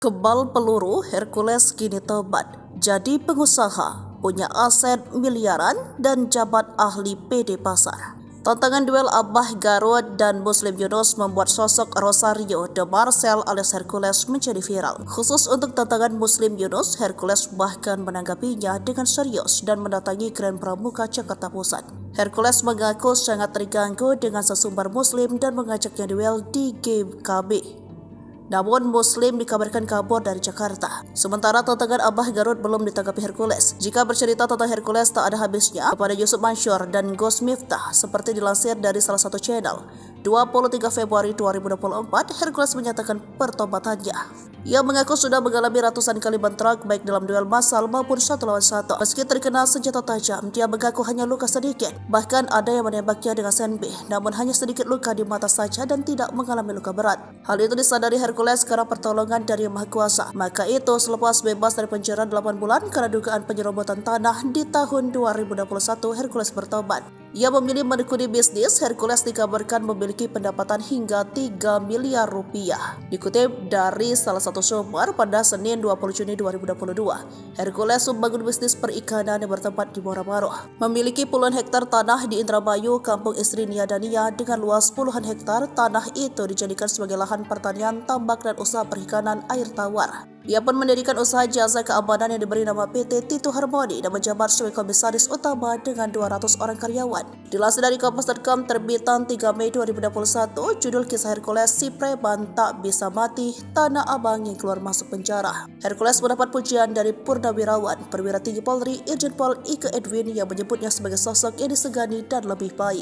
Kebal peluru, Hercules kini tobat. Jadi pengusaha, punya aset miliaran dan jabat ahli PD Pasar. Tantangan duel Abah Garut dan Muslim Yunus membuat sosok Rosario de Marcel alias Hercules menjadi viral. Khusus untuk tantangan Muslim Yunus, Hercules bahkan menanggapinya dengan serius dan mendatangi Grand Pramuka Jakarta Pusat. Hercules mengaku sangat terganggu dengan sesumbar Muslim dan mengajaknya duel di GKB. Namun Muslim dikabarkan kabur dari Jakarta. Sementara tantangan Abah Garut belum ditanggapi Hercules. Jika bercerita tentang Hercules tak ada habisnya kepada Yusuf Mansur dan Gus Miftah seperti dilansir dari salah satu channel. 23 Februari 2024, Hercules menyatakan pertobatannya. Ia mengaku sudah mengalami ratusan kali bentrok baik dalam duel massal maupun satu lawan satu. Meski terkena senjata tajam, dia mengaku hanya luka sedikit. Bahkan ada yang menembaknya dengan senpi, namun hanya sedikit luka di mata saja dan tidak mengalami luka berat. Hal itu disadari Hercules karena pertolongan dari Yang Maha Kuasa. Maka itu selepas bebas dari penjara 8 bulan karena dugaan penyerobotan tanah di tahun 2021, Hercules bertobat. Ia memilih menekuni bisnis. Hercules dikabarkan memiliki pendapatan hingga 3 miliar rupiah. Dikutip dari salah satu sumber pada Senin 20 Juni 2022, Hercules membangun bisnis perikanan yang bertempat di Muara Maruh. Memiliki puluhan hektar tanah di Indramayu, kampung istri Nia Dania dengan luas puluhan hektar. Tanah itu dijadikan sebagai lahan pertanian, tambak dan usaha perikanan air tawar. Ia pun mendirikan usaha jasa keamanan yang diberi nama PT Tito Harmoni dan menjabat sebagai komisaris utama dengan 200 orang karyawan. Dilansir dari Kompas.com terbitan 3 Mei 2021, judul kisah Hercules si preman tak bisa mati, Tanah Abang yang keluar masuk penjara. Hercules mendapat pujian dari Purnawirawan, Perwira Tinggi Polri, Irjen Pol Ike Edwin yang menyebutnya sebagai sosok yang disegani dan lebih baik.